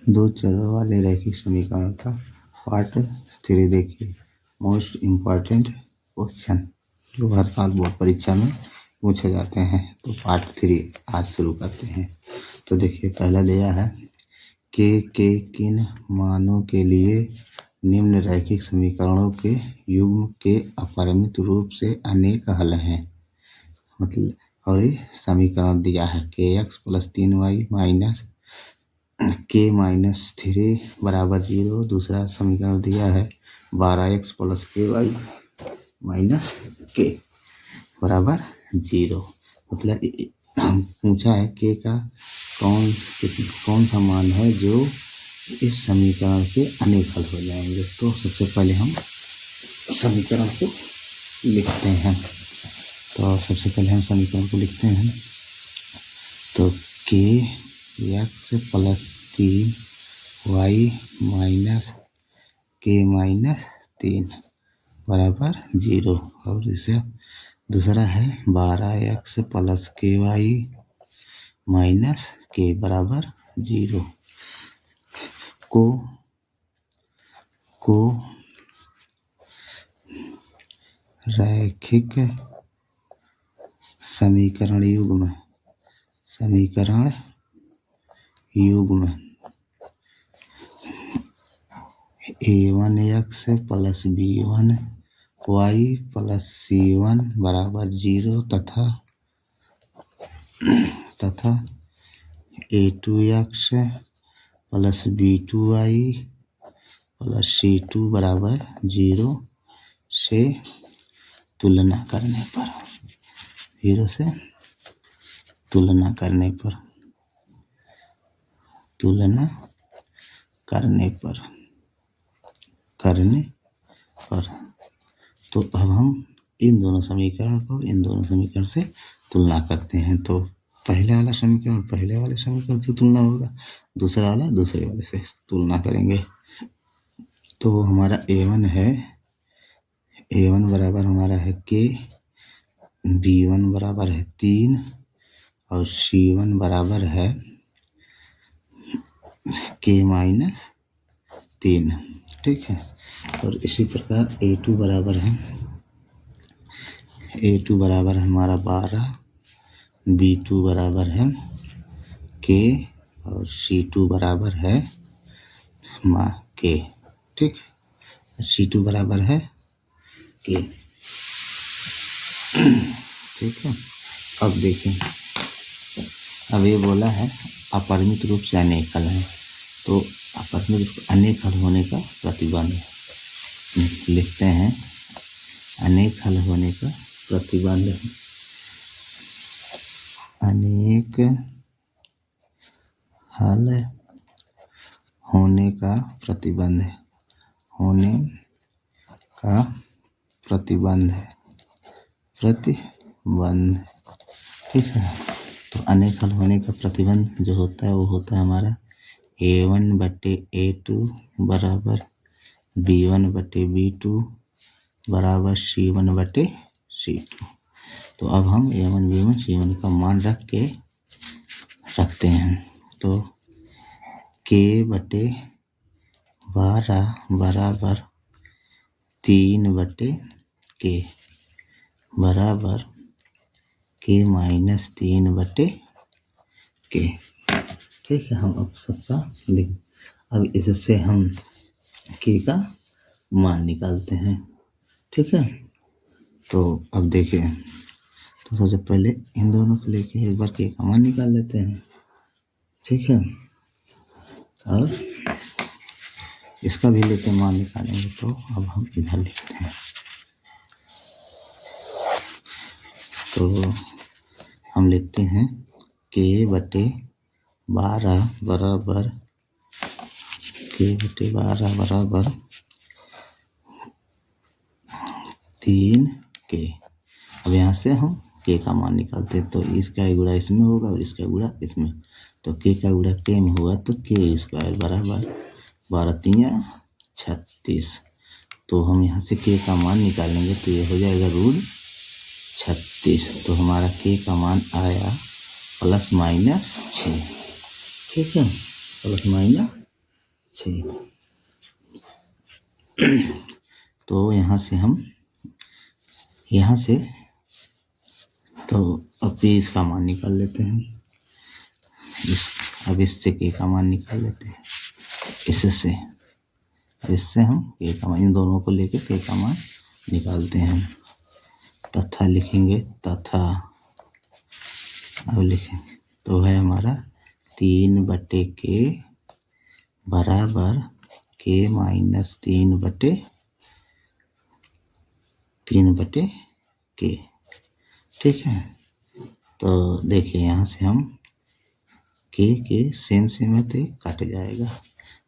दो चरों वाले रैखिक समीकरण का पार्ट 3 देखिए। मोस्ट इम्पॉर्टेंट क्वेश्चन जो हर साल बोर्ड परीक्षा में पूछे जाते हैं। तो पार्ट 3 आज शुरू करते हैं। तो देखिए, पहला दिया है के किन मानों के लिए निम्न रैखिक समीकरणों के युग्म के अपरिमित रूप से अनेक हल हैं। मतलब, और ये समीकरण दिया है kx + 3y माइनस k-3 बराबर 0। दूसरा समीकरण दिया है 12x + ky माइनस k बराबर 0। मतलब पूछा है k का कौन सा मान है जो इस समीकरण के अनेक हल हो जाएंगे। तो सबसे पहले हम समीकरण को लिखते हैं। तो kx + 3y माइनस k-3 बराबर 0। और इसे दूसरा है 12x + ky माइनस k बराबर 0 को रैखिक समीकरण युग्म a1x + b1y + c1 बराबर 0 तथा a2x + b2y + c2 बराबर 0 से तुलना करने पर तो अब हम इन दोनों समीकरण से तुलना करते हैं। तो पहला वाला समीकरण पहले वाले समीकरण से तुलना होगा, दूसरा वाला दूसरे वाले से तुलना करेंगे। तो हमारा a1 बराबर हमारा है k, b1 बराबर है 3 और c1 बराबर है k-3। ठीक है। और इसी प्रकार a2 बराबर है हमारा 12, b2 बराबर है k और c2 बराबर है k। ठीक, c2 बराबर है k। ठीक है। अब देखें, अब ये बोला है अपरिमित रूप से अनेक हल हैं। तो अपरिमित अनेक हल होने का प्रतिबंध लिखते हैं। अनेक हल होने का प्रतिबंध है। अनेक हल होने का प्रतिबंध ठीक है। तो अनेक हल होने का प्रतिबंध जो होता है वो होता है हमारा a1/a2 बराबर b1/b2 बराबर c1/c2। तो अब हम a1, b1, c1 का मान रखते हैं। तो k/12 बराबर 3/k बराबर k-3/k। ठीक है। हम अब सबका अब इससे हम k का मान निकालते हैं। ठीक है। तो अब देखिए, तो सबसे पहले इन दोनों को लेके एक बार k का मान निकाल लेते हैं। ठीक है। और इसका भी लेके मान निकालेंगे। तो अब हम इधर लिखते हैं। तो हम लिखते हैं k/12 बराबर k/12 3k। अब यहाँ से हम k का मान निकालते हैं। तो इसका गुणा इसमें होगा और इसका गुणा इसमें। तो k का गुणा k में होगा तो k² बराबर 12×3 = 36। तो हम यहाँ से k का मान निकालेंगे तो ये हो जाएगा √36। तो हमारा k का मान आया ±6। ठीक है। Plus minus 6। तो यहाँ से तो अब इसका मान निकाल लेते हैं। अब इससे के का मान निकाल लेते हैं। इससे हम के का मान, इन दोनों को लेकर के का मान निकालते हैं। तथा लिखेंगे, अब लिखेंगे तो है हमारा 3/k बराबर k माइनस 3/k। ठीक है। तो देखिए यहाँ से हम के सेम है तो कट जाएगा,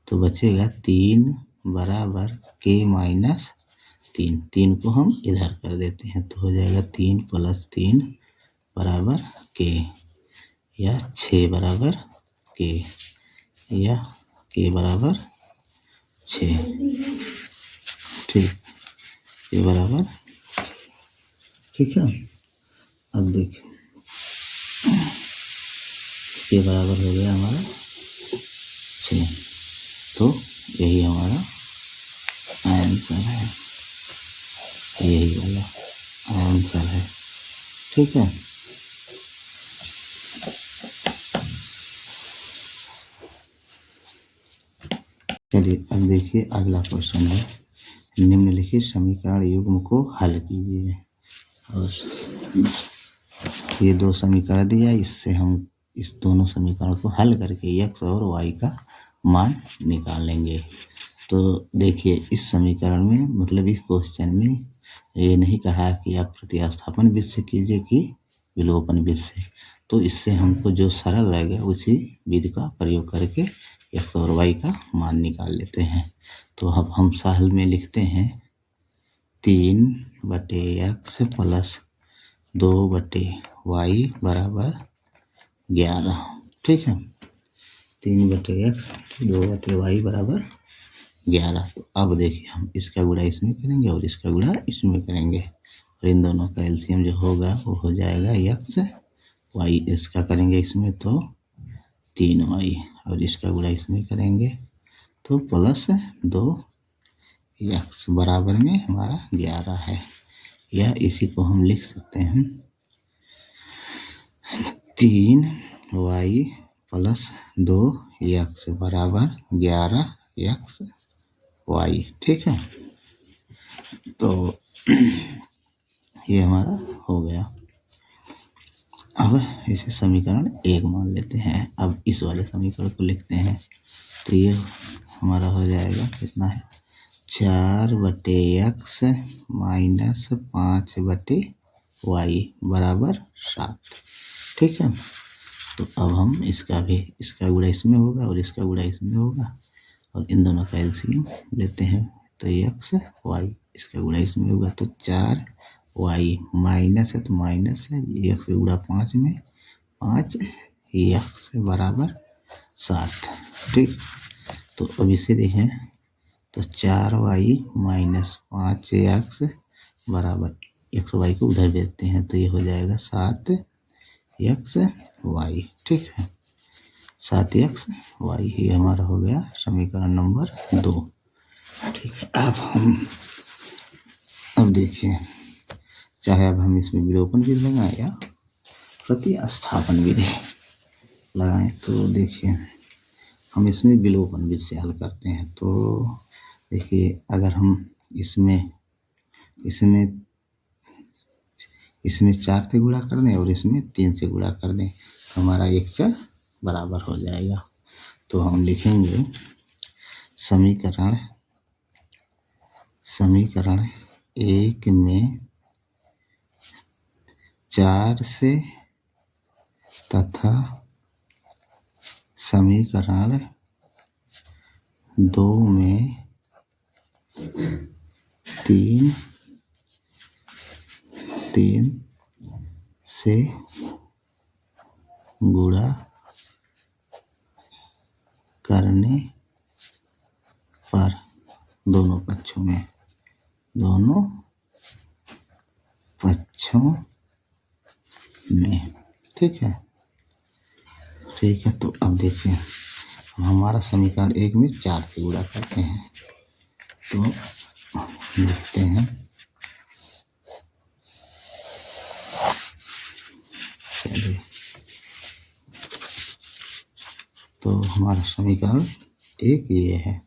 तो बचेगा 3 बराबर k माइनस 3 को हम इधर कर देते हैं तो हो जाएगा 3 + 3 बराबर k, या 6 बराबर k, या k बराबर 6। ठीक, k बराबर, ठीक है। अब देखिए के बराबर हो गया हमारा 6, तो यही हमारा आंसर है, यही वाला आंसर है। ठीक है। चलिए अब देखिए अगला क्वेश्चन है, निम्नलिखित समीकरण युग्म को हल कीजिए। और ये 2 समीकरण दिया, इससे हम इस दोनों समीकरण को हल करके x और y का मान निकाल लेंगे। तो देखिए इस समीकरण में, मतलब इस क्वेश्चन में ये नहीं कहा कि आप प्रतिस्थापन विधि से कीजिए कि विलोपन विधि से, तो इससे हमको जो सरल रहेगा उसी विधि का प्रयोग करके x और y का मान निकाल लेते हैं। तो अब हम सहल में लिखते हैं 3/x + 2/y बराबर 11। ठीक है, 3/x 2/y बराबर 11। तो अब देखिए हम इसका गुणा इसमें करेंगे और इसका गुणा इसमें करेंगे, और इन दोनों का एलसीएम जो होगा वो हो जाएगा x y। इसका करेंगे इसमें तो 3y, और इसका गुणा इसमें करेंगे तो + 2x बराबर में हमारा 11 है। या इसी को हम लिख सकते हैं 3y + 2x बराबर 11x y। ठीक है, तो ये हमारा हो गया। अब इसे समीकरण 1 मान लेते हैं। अब इस वाले समीकरण को लिखते हैं, तो ये हमारा हो जाएगा कितना है, 4/x माइनस 5/y बराबर 7। ठीक है, तो अब हम इसका गुणा इसमें होगा और इसका गुणा इसमें होगा, और इन दोनों का एलसीएम लेते हैं तो x y, इसका गुणा इसमें होगा तो 4y माइनस है तो माइनस है, x से गुणा 5 में 5x बराबर 7। ठीक, तो अब इसे देखें तो 4y माइनस 5x बराबर x y को उधर भेजते हैं तो ये हो जाएगा 7xy। ठीक है, 7xy, ये हमारा हो गया समीकरण नंबर 2। ठीक है, अब देखिए, चाहे अब हम इसमें विलोपन विधि लगाएं या प्रतिस्थापन विधि लगाएं, तो देखिए हम इसमें विलोपन विधि से हल करते हैं। तो देखिए अगर हम इसमें 4 से गुणा कर दें और इसमें 3 से गुणा कर दें तो हमारा x बराबर हो जाएगा। तो हम लिखेंगे समीकरण 1 में 4 से तथा समीकरण 2 में 3 से गुणा करने पर दोनों पक्षों में। ठीक है, तो अब देखिए हमारा समीकरण 1 में 4 से गुणा करते हैं तो लिखते हैं चलिए। तो हमारा समीकरण 1 ये है,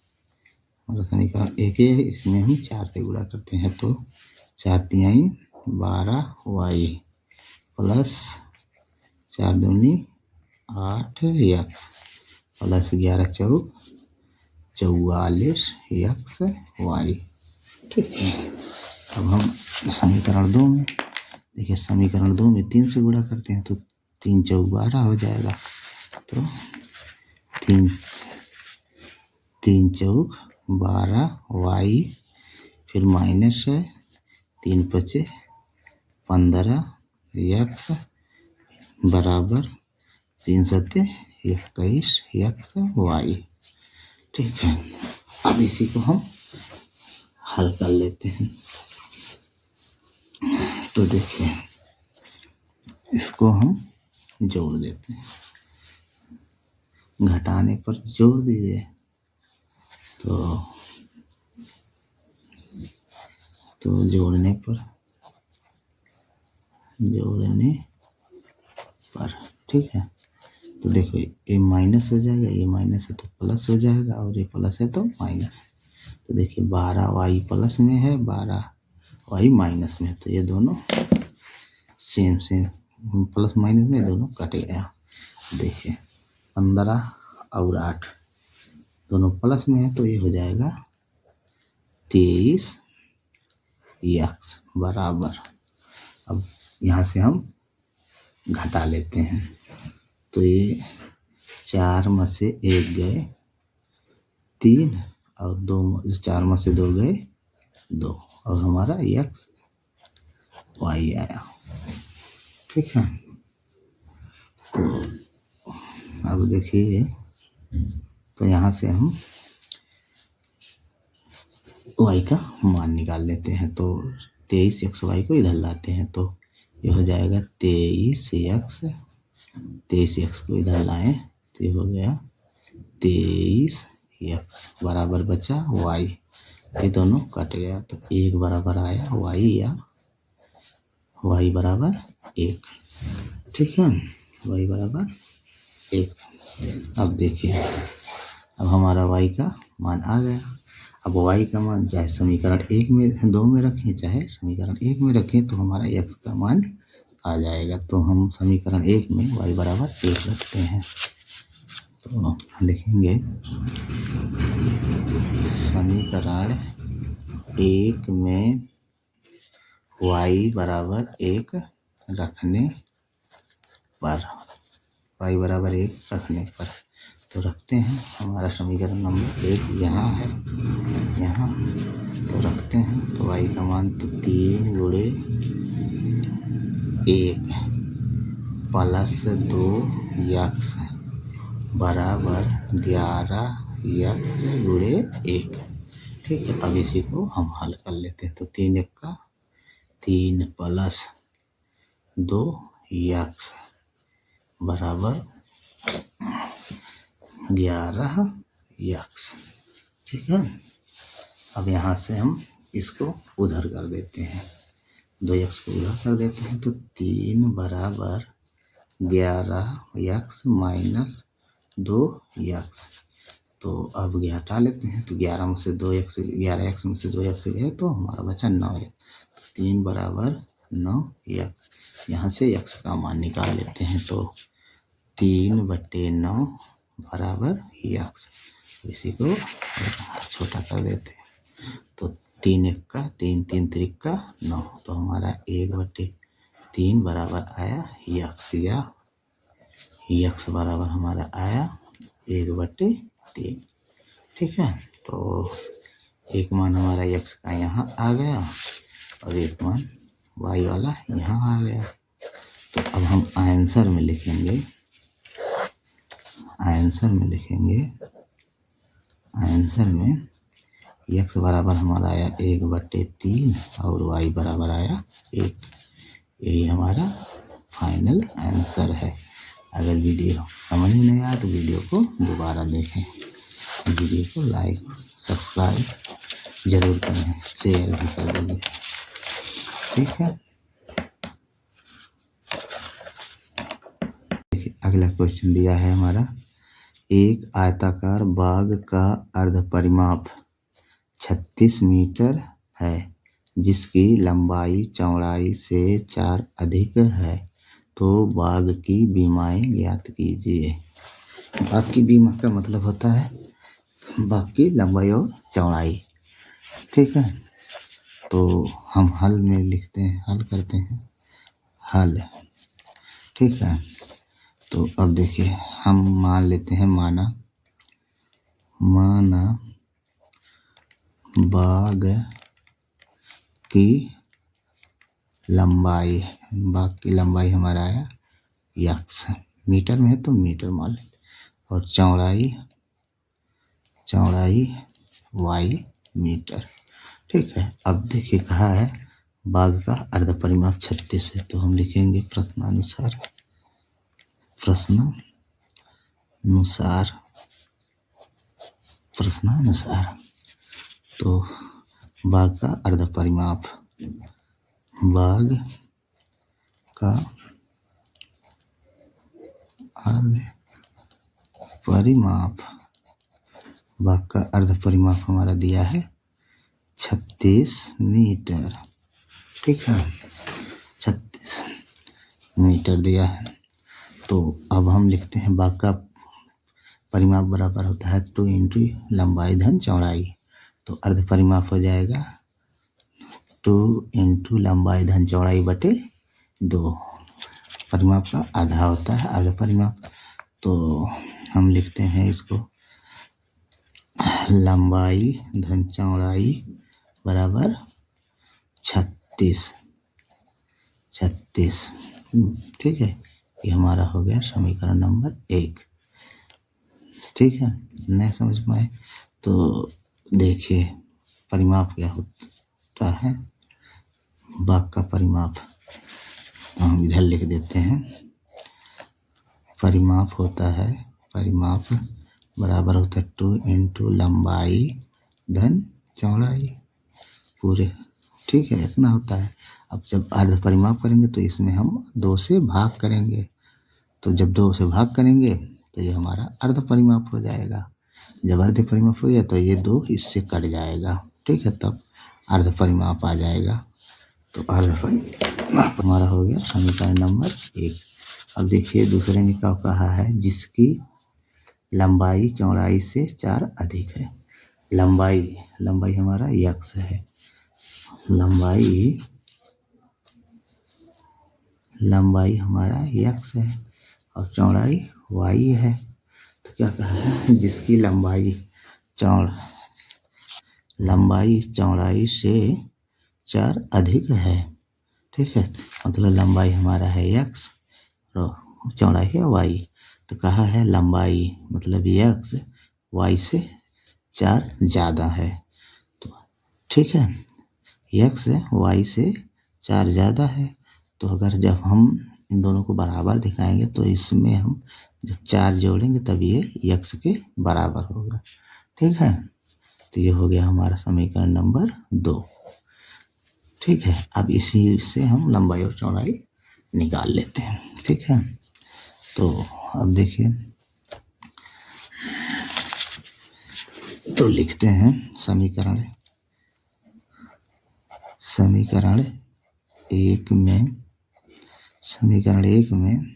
हमारा समीकरण 1 ये है, इसमें हम 4 से गुणा करते हैं तो 4 तिहाई 12y प्लस 4 दूनी 8x प्लस 11 चौक 44xy। ठीक है। अब हम समीकरण 2 में देखिए, समीकरण 2 में 3 से गुणा करते हैं तो 3 चौक 12 हो जाएगा। तो 3 चौक 12y फिर माइनस है 3 पचे 15x बराबर 3 सत्ते 21xy। ठीक है। अब इसी को हम हल कर लेते हैं। तो देखिए, इसको हम जोड़ देते हैं, घटाने पर जोड़ दीजिए तो जोड़ने पर ठीक है। तो देखो, ये माइनस हो जाएगा, ये माइनस है तो प्लस हो जाएगा और ये प्लस है तो माइनस है। तो देखिए 12y प्लस में है, 12y माइनस में, तो ये दोनों सेम प्लस माइनस में दोनों कट गया। देखिए 15 और 8 दोनों प्लस में है तो ये हो जाएगा 23x बराबर, अब यहाँ से हम घटा लेते हैं तो ये 4 में से 1 गए 3 और 2 4 में से 2 गए 2 और हमारा x y आया। ठीक है। तो अब देखिए, तो यहाँ से हम y का मान निकाल लेते हैं तो 23xy को इधर लाते हैं तो ये हो जाएगा 23x को इधर लाएं तो ये हो गया 23x बराबर बचा y, ये दोनों कट गया तो 1 बराबर आया y या y बराबर 1। ठीक है, y बराबर 1। अब देखिए, अब हमारा y का मान आ गया। अब y का मान चाहे समीकरण 1 में 2 में रखें चाहे समीकरण 1 में रखें तो हमारा x का मान आ जाएगा। तो हम समीकरण 1 में y बराबर 1 रखते हैं तो लिखेंगे समीकरण 1 में y बराबर 1 रखने पर, y बराबर 1 रखने पर तो रखते हैं। हमारा समीकरण नंबर 1 यहाँ है, यहाँ तो रखते हैं तो y का मान तो 3 गुणे 1 प्लस 2x बराबर 11x गुणे 1। ठीक है। अब इसी को हम हल कर लेते हैं तो 3 1 का 3 प्लस 2x बराबर 11x। ठीक है। अब यहाँ से हम इसको उधर कर देते हैं, 2x को उधर कर देते हैं तो 3 बराबर 11x माइनस 2x। तो अब हटा लेते हैं तो 11x में से 2x गए तो हमारा बचा 9x। 3 बराबर 9x। यहाँ से x का मान निकाल लेते हैं तो 3/9 बराबर x। इसी को छोटा कर देते हैं तो 3 1 का 3 3 3 का 9 तो हमारा 1/3 बराबर आया x, या x बराबर हमारा आया 1/3। ठीक है। तो एक मान हमारा x का यहाँ आ गया और एक मान y वाला यहाँ आ गया। तो अब हम आंसर में लिखेंगे, आंसर में x बराबर हमारा आया 1/3 और y बराबर आया 1। यही हमारा फाइनल आंसर है। अगर वीडियो समझ में नहीं आया तो वीडियो को दोबारा देखें। वीडियो को लाइक सब्सक्राइब जरूर करें, शेयर भी कर दीजिए। ठीक है, अगला क्वेश्चन दिया है हमारा, एक आयताकार बाग का अर्ध परिमाप 36 मीटर है जिसकी लंबाई चौड़ाई से 4 अधिक है, तो बाग की बीमाएं ज्ञात कीजिए। बाग की बीमा का मतलब होता है बाग की लंबाई और चौड़ाई। ठीक है, तो हम हल में लिखते हैं, हल करते हैं, हल। ठीक है, तो अब देखिए हम मान लेते हैं, माना बाग की लंबाई हमारा आया x, मीटर में है तो मीटर मान लेते, और चौड़ाई y मीटर। ठीक है, अब देखिए कहा है बाग का अर्ध परिमाप 36 है, तो हम लिखेंगे प्रश्नानुसार तो बाग का अर्ध परिमाप, बाग का अर्ध परिमाप हमारा दिया है 36 मीटर। ठीक है, 36 मीटर दिया है, तो अब हम लिखते हैं बाग का परिमाप बराबर होता है 2 इंटू लंबाई धन चौड़ाई, तो अर्ध परिमाप हो जाएगा 2 इंटू लंबाई धन चौड़ाई बटे 2। परिमाप का आधा होता है अर्ध परिमाप, तो हम लिखते हैं इसको लंबाई धन चौड़ाई बराबर 36। ठीक है, ये हमारा हो गया समीकरण नंबर 1। ठीक है, नहीं समझ में आए तो देखिए परिमाप क्या होता है, बाग का परिमाप हम इधर लिख देते हैं। परिमाप बराबर होता है 2 इंटू लंबाई धन चौड़ाई पूरे। ठीक है, इतना होता है। अब जब अर्ध परिमाप करेंगे तो इसमें हम 2 से भाग करेंगे, तो जब 2 से भाग करेंगे तो ये हमारा अर्ध परिमाप हो जाएगा। जब अर्ध परिमाप हो गया तो ये 2 इससे कट जाएगा। ठीक है, तब अर्ध परिमाप आ जाएगा, तो अर्ध परिमाप हमारा हो गया समीकरण नंबर 1। अब देखिए दूसरे में क्या कहा है, जिसकी लंबाई चौड़ाई से 4 अधिक है। लंबाई हमारा x है, लंबाई हमारा x है और चौड़ाई y है। तो क्या कहा है, जिसकी लंबाई चौड़ाई से 4 अधिक है। ठीक है, मतलब लंबाई हमारा है x और चौड़ाई है y। तो कहा है लंबाई मतलब x y से 4 ज़्यादा है। तो ठीक है, x y से 4 ज़्यादा है, तो अगर जब हम इन दोनों को बराबर दिखाएंगे तो इसमें हम जब 4 जोड़ेंगे तब ये x के बराबर होगा। ठीक है, तो ये हो गया हमारा समीकरण नंबर 2। ठीक है, अब इसी से हम लंबाई और चौड़ाई निकाल लेते हैं। ठीक है, तो अब देखिए, तो लिखते हैं समीकरण 1 में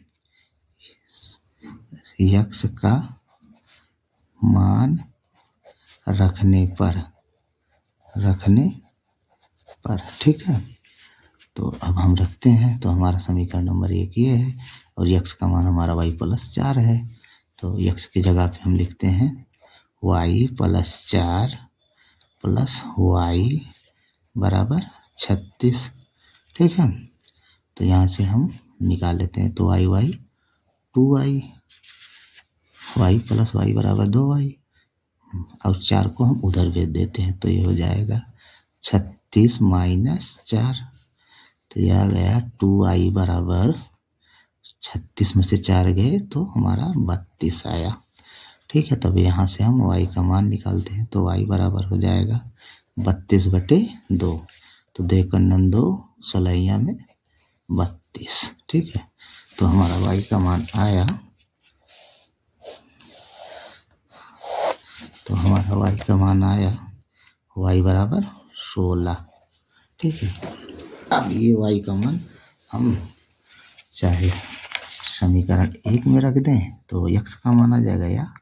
x का मान रखने पर। ठीक है, तो अब हम रखते हैं, तो हमारा समीकरण नंबर 1 ये है और x का मान हमारा y + 4 है। तो x की जगह पे हम लिखते हैं y + 4 + y बराबर 36। ठीक है, तो यहाँ से हम निकाल लेते हैं, तो y 2y, y + y बराबर 2y, और 4 को हम उधर भेज देते हैं, तो ये हो जाएगा 36 - 4। तो यह आ गया 2i बराबर 36 में से 4 गए तो हमारा 32 आया। ठीक है, तब यहाँ से हम y का मान निकालते हैं तो y बराबर हो जाएगा 32/2। तो 2 × 2 सलैया में 32। ठीक है, तो हमारा y का मान आया, y बराबर 16। ठीक है, अब ये y का मान हम चाहे समीकरण 1 में रख दें तो x का मान आ जाएगा, या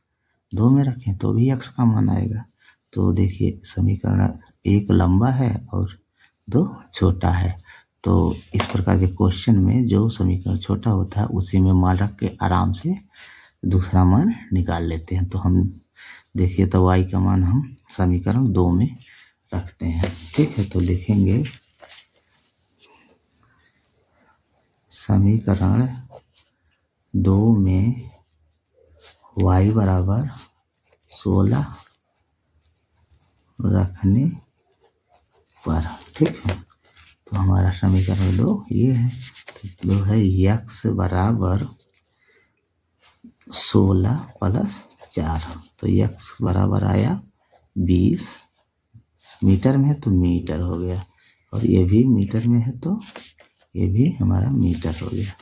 2 में रखें तो भी x का मान आएगा। तो देखिए समीकरण 1 लंबा है और 2 छोटा है, तो इस प्रकार के क्वेश्चन में जो समीकरण छोटा होता है उसी में मान रख के आराम से दूसरा मान निकाल लेते हैं। तो हम देखिए तो y का मान हम समीकरण 2 में रखते हैं। ठीक है, तो लिखेंगे समीकरण 2 में y बराबर 16 रखने पर। ठीक है, तो हमारा समीकरण 2 ये है, तो 2 है x बराबर 16 + 4, तो x बराबर आया 20। मीटर में है तो मीटर हो गया, और ये भी मीटर में है तो ये भी हमारा मीटर हो गया।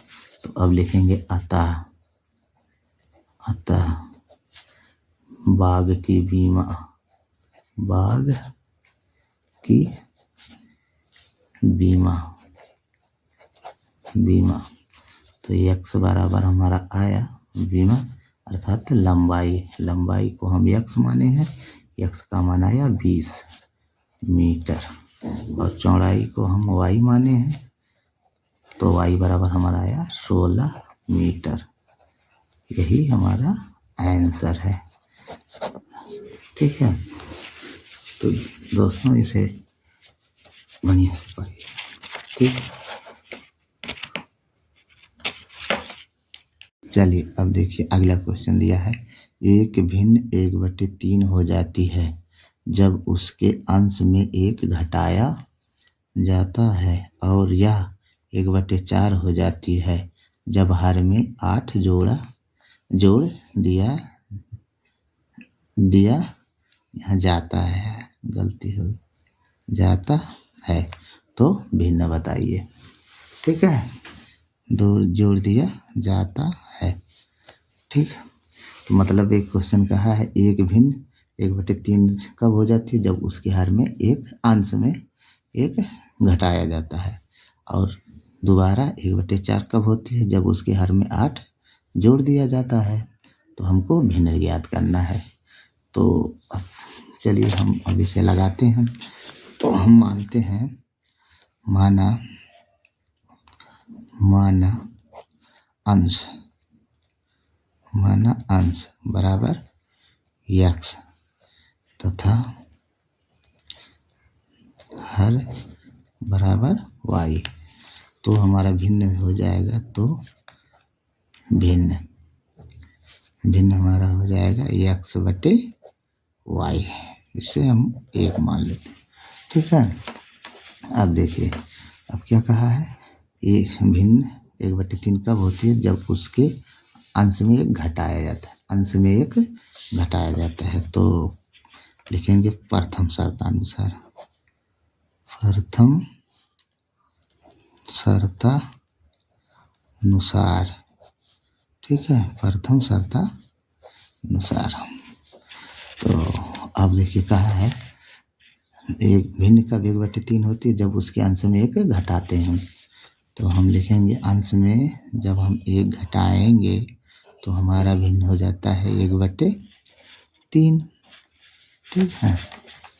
तो अब लिखेंगे अतः बाघ की बीमा। तो x बराबर हमारा आया बीमा अर्थात लंबाई को हम x माने हैं, x का मान आया 20 मीटर, और चौड़ाई को हम y माने हैं तो y बराबर हमारा आया 16 मीटर। यही हमारा आंसर है। ठीक है, तो दोस्तों इसे बढ़िया से पढ़िए। ठीक, चलिए अब देखिए अगला क्वेश्चन दिया है, एक भिन्न 1/3 हो जाती है जब उसके अंश में 1 घटाया जाता है, और यह 1/4 हो जाती है जब हर में 8 जोड़ दिया यहाँ जाता है, गलती हो जाता है, तो भिन्न बताइए। ठीक है, जोड़ दिया जाता है। ठीक, तो मतलब एक क्वेश्चन कहा है एक भिन्न 1/3 कब हो जाती है, जब उसके हर में एक अंश में 1 घटाया जाता है, और दोबारा 1/4 कब होती है, जब उसके हर में 8 जोड़ दिया जाता है। तो हमको भिन्न ज्ञात करना है। तो अब चलिए हम अब इसे लगाते हैं। तो हम मानते हैं माना अंश बराबर x तथा हर बराबर y। तो हमारा भिन्न हो जाएगा, तो भिन्न हमारा हो जाएगा x/y। इससे हम 1 मान लेते हैं। ठीक है, अब देखिए अब क्या कहा है, एक भिन्न 1/3 कब होती है, जब उसके अंश में 1 घटाया जाता है। तो लिखेंगे प्रथम शर्तानुसार। ठीक है, प्रथम शर्तानुसार। तो अब देखिए कहा है एक भिन्न कब 1/3 होती है, जब उसके अंश में 1 घटाते हैं। तो हम लिखेंगे अंश में जब हम 1 घटाएंगे तो हमारा भिन्न हो जाता है 1/3। ठीक है,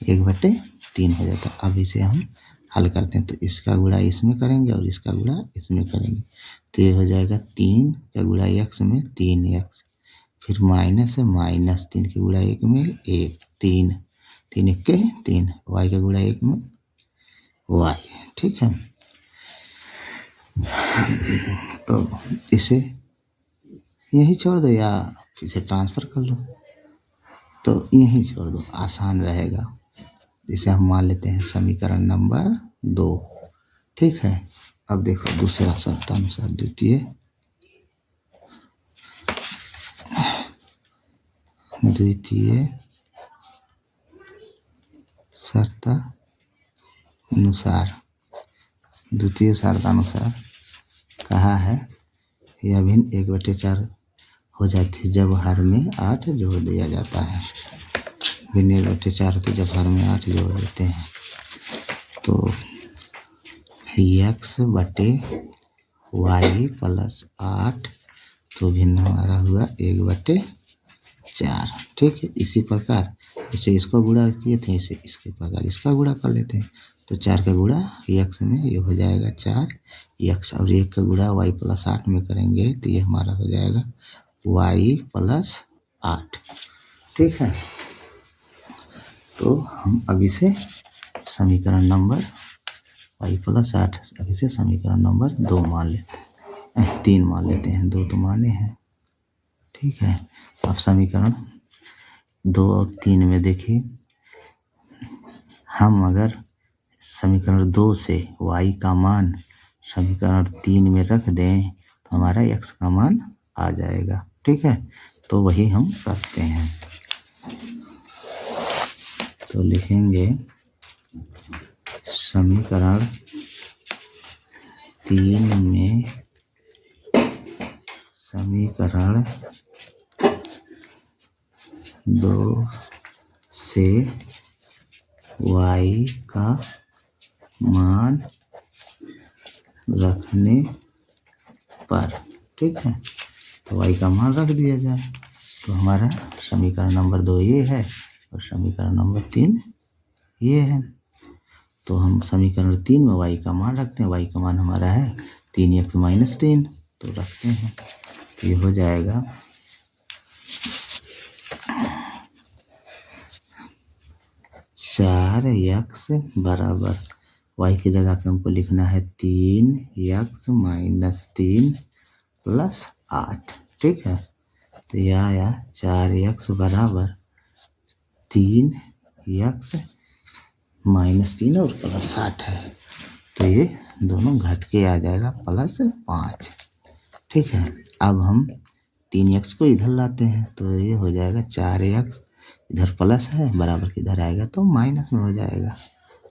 1/3 हो जाता है। अब इसे हम हल करते हैं, तो इसका गुणा इसमें करेंगे और इसका गुणा इसमें करेंगे, तो ये हो जाएगा 3 का गुणा x में 3x, फिर माइनस है -3 के गुणा 1 में 1, 3 1 के 3, y का गुणा 1 में y। ठीक है, तो इसे यही छोड़ दो या इसे ट्रांसफर कर लो, तो यही छोड़ दो, आसान रहेगा। इसे हम मान लेते हैं समीकरण नंबर 2। ठीक है, अब देखो दूसरा शर्तानुसार द्वितीय द्वितीय शर्तानुसार कहा है यह भिन्न 1/4 हो जाती है जब हर में 8 जोड़ दिया जाता है। भिन्न 1/4 होती है जब हर में 8 जोड़ देते हैं। तो x/y + 8 तो भिन्न हमारा हुआ 1/4। ठीक है, इसी प्रकार जैसे इसको गुणा किए थे इसे इसके प्रकार इसका गुणा कर लेते हैं। तो 4 का गुणा x में ये हो जाएगा 4x और 1 का गुणा y + 8 में करेंगे तो ये हमारा हो जाएगा y + 8। ठीक है, तो हम अभी से समीकरण नंबर y + 8 अभी से समीकरण नंबर 2 मान लेते हैं, 3 मान लेते हैं, 2 तो माने हैं। ठीक है, अब समीकरण 2 और 3 में देखिए, हम अगर समीकरण 2 से y का मान समीकरण 3 में रख दें तो हमारा x का मान आ जाएगा। ठीक है, तो वही हम करते हैं। तो लिखेंगे समीकरण 3 में समीकरण 2 से y का मान रखने पर, ठीक है, तो y का मान रख दिया जाए तो हमारा समीकरण नंबर 2 ये है और समीकरण नंबर 3 ये है। तो हम समीकरण 3 में y का मान रखते हैं। y का मान हमारा है 3x - 3 तो रखते हैं तो ये हो जाएगा 4x बराबर y की जगह पे हमको लिखना है 3x - 3 + 8। ठीक है, तो यह आया 4x बराबर 3x - 3 और +8 है तो ये दोनों घट के आ जाएगा +5। ठीक है, अब हम 3x को इधर लाते हैं तो ये हो जाएगा 4x इधर प्लस है बराबर के इधर आएगा तो माइनस में हो जाएगा,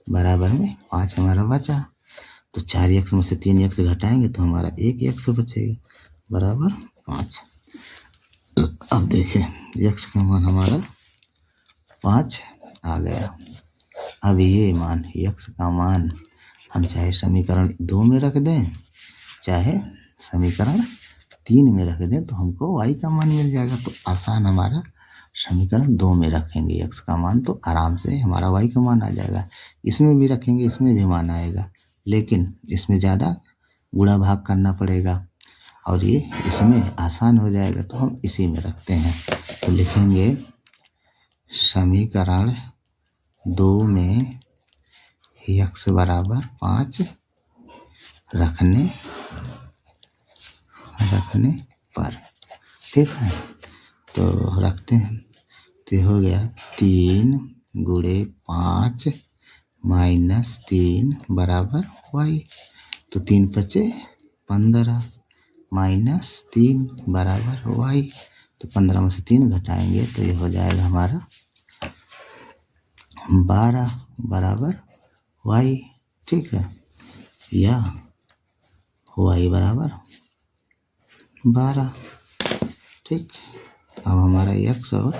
बराबर में 5 हमारा बचा। तो 4x में से 3x घटाएंगे तो हमारा 1x बचेगा बराबर 5। अब देखें x का मान हमारा 5 आ गया। अब ये मान x का मान हम चाहे समीकरण 2 में रख दें चाहे समीकरण 3 में रख दें तो हमको y का मान मिल जाएगा। तो आसान हमारा समीकरण 2 में रखेंगे x का मान तो आराम से हमारा y का मान आ जाएगा। इसमें भी रखेंगे इसमें भी मान आएगा, लेकिन इसमें ज़्यादा गुणा भाग करना पड़ेगा और ये इसमें आसान हो जाएगा तो हम इसी में रखते हैं। तो लिखेंगे समीकरण 2 में x बराबर 5 रखने पर। ठीक है, तो रखते हैं तो हो गया 3 × 5 - 3 बराबर y। तो 3 × 5 = 15 - 3 बराबर y। तो 15 में से 3 घटाएंगे तो ये हो जाएगा हमारा 12 बराबर y। ठीक है, या y बराबर 12। ठीक, अब हमारा x और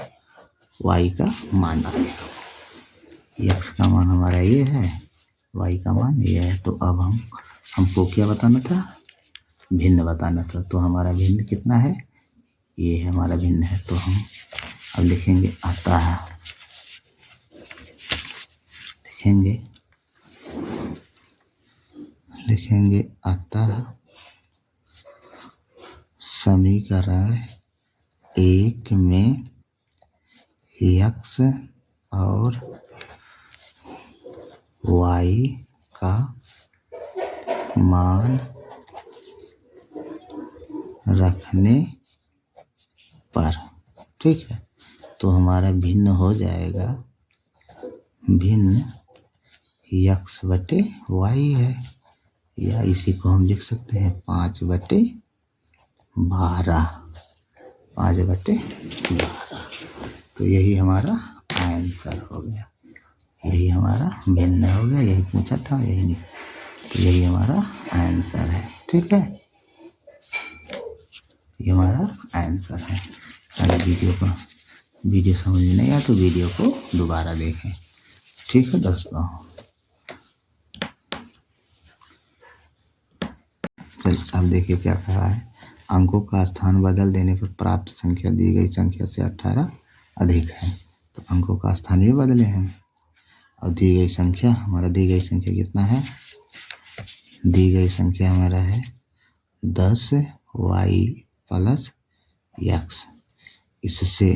y का मान आ गया। x का मान हमारा ये है, y का मान ये है। तो अब हमको क्या बताना था, भिन्न बताना था। तो हमारा भिन्न कितना है, ये है हमारा भिन्न है। तो हम अब लिखेंगे अतः समीकरण 1 में x और y का मान रखने पर, ठीक है, तो हमारा भिन्न हो जाएगा, भिन्न x/y है, या इसी को हम लिख सकते हैं 5/12 5/12। तो यही हमारा आंसर हो गया, यही हमारा भिन्न हो गया, यही पूछा था, यही नहीं, तो यही हमारा आंसर है। ठीक है, ये हमारा आंसर है। अगर वीडियो समझ में नहीं आया तो वीडियो को दोबारा देखें। ठीक है दोस्तों, अब देखिए क्या कहा है। अंकों का स्थान बदल देने पर प्राप्त संख्या दी गई संख्या से 18 अधिक है। तो अंकों का स्थान ये बदले हैं और दी गई संख्या, हमारा दी गई संख्या कितना है, दी गई संख्या हमारा है 10y प्लस x। इससे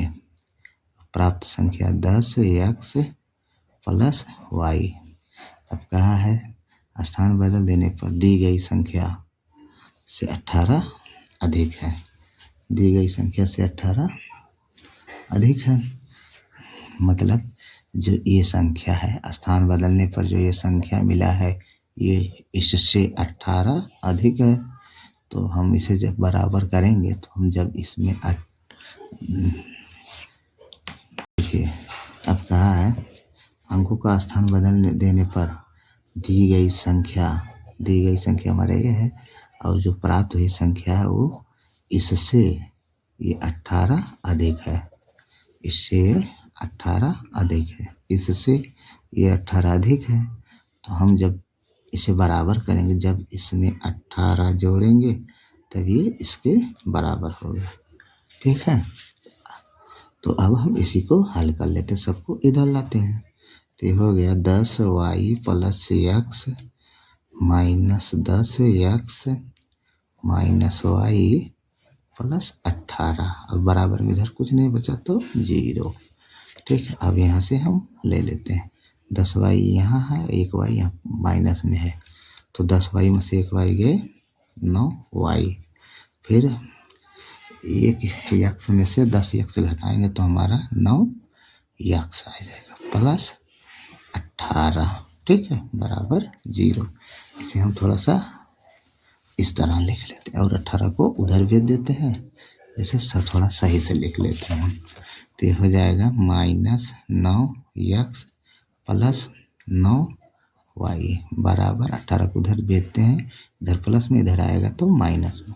प्राप्त संख्या 10x प्लस y। अब कहा है स्थान बदल देने पर दी गई संख्या से 18 अधिक है, दी गई संख्या से 18 अधिक है। मतलब जो ये संख्या है, स्थान बदलने पर जो ये संख्या मिला है ये इससे 18 अधिक है। तो हम इसे जब बराबर करेंगे तो हम जब इसमें देखिए अब कहा है अंकों का स्थान बदल देने पर दी गई संख्या हमारे ये है और जो प्राप्त हुई संख्या है वो इससे ये 18 अधिक है, इससे 18 अधिक है, इससे ये 18 अधिक है। तो हम जब इसे बराबर करेंगे, जब इसमें 18 जोड़ेंगे तब ये इसके बराबर होगा। ठीक है, तो अब हम इसी को हल कर लेते हैं, सबको इधर लाते हैं। तो ये हो गया 10y plus x minus 10x minus y plus 18। अब बराबर में इधर कुछ नहीं बचा तो 0। ठीक है, अब यहाँ से हम ले लेते हैं 10y यहाँ है, 1y यहाँ माइनस में है, तो 10y में से 1y गए 9y। फिर एक x में से 10x घटाएंगे तो हमारा 9x आ जाएगा प्लस 18। ठीक है, बराबर 0। इसे हम थोड़ा सा इस तरह लिख लेते हैं और 18 को उधर भेज देते हैं, इसे थोड़ा सही से लिख लेते हैं। तो ये हो जाएगा माइनस 9x प्लस 9y बराबर 18 को उधर भेजते हैं, इधर प्लस में, इधर आएगा तो माइनस में।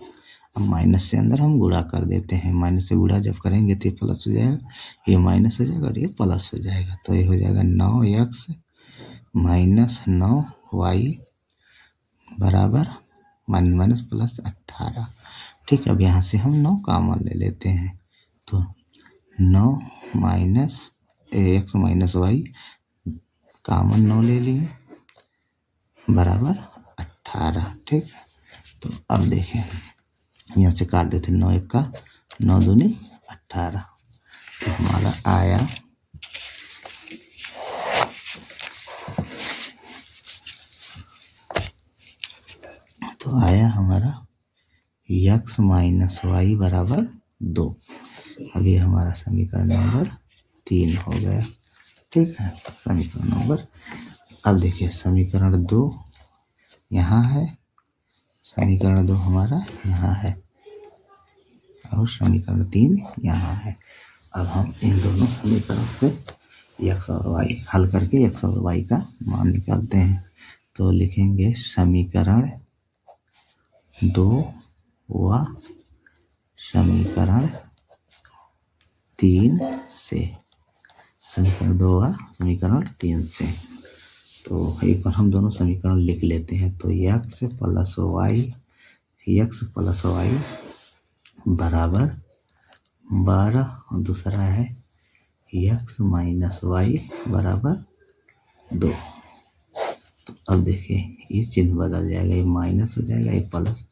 अब माइनस से अंदर हम गुणा कर देते हैं, माइनस से गुणा जब करेंगे तो ये प्लस हो जाएगा, ये माइनस हो जाएगा और ये प्लस हो जाएगा। तो ये हो जाएगा 9x माइनस 9y बराबर माइनस प्लस 18। ठीक है, अब यहाँ से हम 9 कॉमन ले लेते हैं, तो 9 minus x minus y common 9 ले लिए बराबर 18। ठीक है, तो अब देखें यहाँ से काट देते 9 1 का 9 दूनी 18। तो हमारा आया हमारा x माइनस y बराबर 2। अब ये हमारा समीकरण नंबर 3 हो गया। ठीक है, समीकरण नंबर, अब देखिए समीकरण 2 यहाँ है, समीकरण 2 हमारा यहाँ है और समीकरण 3 यहाँ है। अब हम इन दोनों समीकरण से x और y हल करके x और y का मान निकालते हैं। तो लिखेंगे समीकरण 2 व समीकरण 3 से, समीकरण 2 व समीकरण 3 से। तो एक बार हम दोनों समीकरण लिख लेते हैं। तो x प्लस y बराबर 12 और दूसरा है x माइनस y बराबर 2। तो अब देखिए ये चिन्ह बदल जाएगा, ये माइनस हो जाएगा, ये प्लस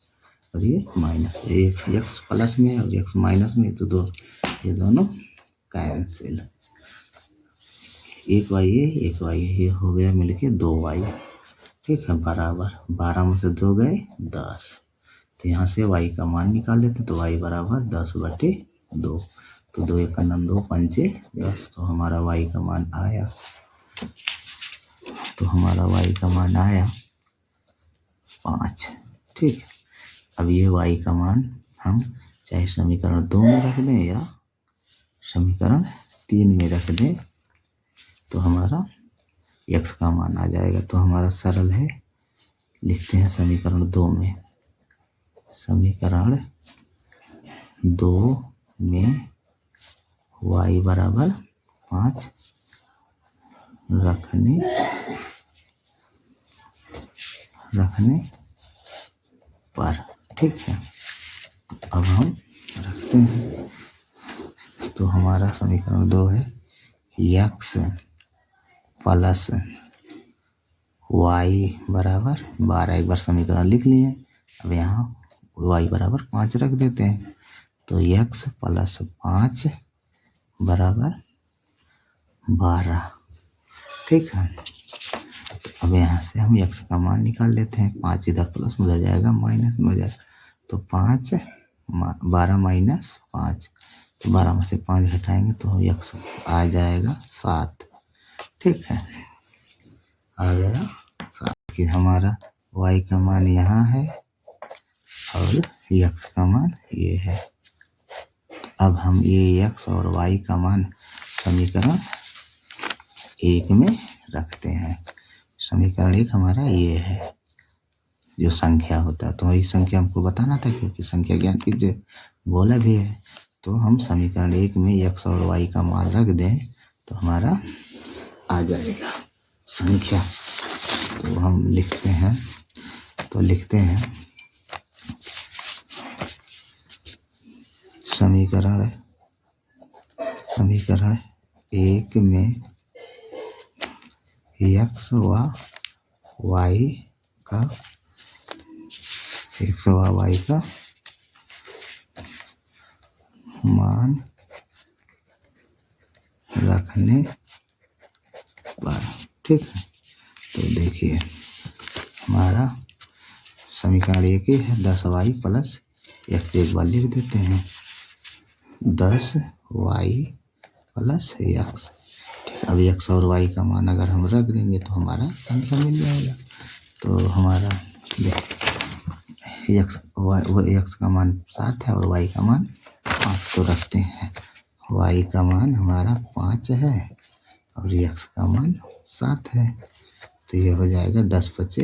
और ये माइनस, एक x प्लस में और x माइनस में, तो ये दोनों कैंसिल, एक y ये हो गया मिलके 2y। ठीक है, बराबर 12 में से 2 गए 10। तो यहाँ से y का मान निकाल लेते हैं, तो y बराबर 10/2। तो 2 1 2 5 10। तो हमारा y का मान आया, तो हमारा y का मान आया 5। ठीक है, अब ये y का मान हम चाहे समीकरण 2 में रख दें या समीकरण 3 में रख दें तो हमारा x का मान आ जाएगा। तो हमारा सरल है, लिखते हैं समीकरण 2 में। समीकरण 2 में y बराबर 5 रखने पर, ठीक है। अब हम रखते हैं, तो हमारा समीकरण 2 है x प्लस y बराबर 12। एक बार समीकरण लिख लिए। अब यहाँ y बराबर 5 रख देते हैं, तो x प्लस 5 बराबर 12, ठीक है। अब यहाँ से हम x का मान निकाल लेते हैं। 5 इधर प्लस में उधर जाएगा, माइनस में हो जाएगा, तो 12 माइनस 5, तो 12 में से 5 घटाएंगे तो x आ जाएगा 7, ठीक है। आ गया 7 कि हमारा y का मान यहाँ है और x का मान ये है। अब हम ये x और y का मान समीकरण 1 में रखते हैं। समीकरण 1 हमारा ये है, जो संख्या होता है। तो इस संख्या हमको बताना था, क्योंकि संख्या ज्ञान कीजिए बोला भी है। तो हम समीकरण 1 में x और y का मान रख दें तो हमारा आ जाएगा संख्या। तो हम लिखते हैं, समीकरण 1 में x व y का मान रखने पर, ठीक है। तो देखिए हमारा समीकरण 1 है 10y प्लस x, एक बार लिख देते हैं 10y प्लस x। अब x और y का मान अगर हम रख देंगे तो हमारा संख्या मिल जाएगा। तो हमारा x का मान 7 है और y का मान 5। तो रखते हैं, y का मान हमारा 5 है और x का मान 7 है। तो ये हो जाएगा 10 × 5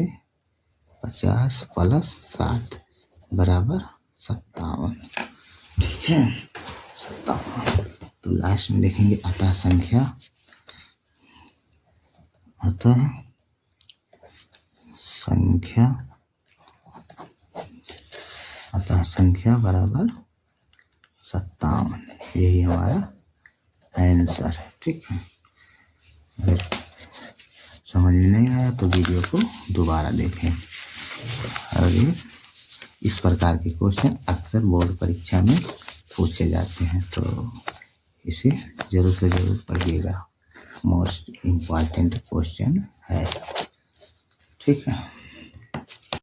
= 50 प्लस 7 बराबर 57, ठीक है, 57। तो लास्ट में लिखेंगे अतः संख्या बराबर 57। यही हमारा आंसर है, ठीक है। अगर समझ में नहीं आया तो वीडियो को दोबारा देखें। और इस प्रकार के क्वेश्चन अक्सर बोर्ड परीक्षा में पूछे जाते हैं, तो इसे जरूर से जरूर पढ़िएगा। मोस्ट इम्पॉर्टेंट क्वेश्चन है, ठीक है।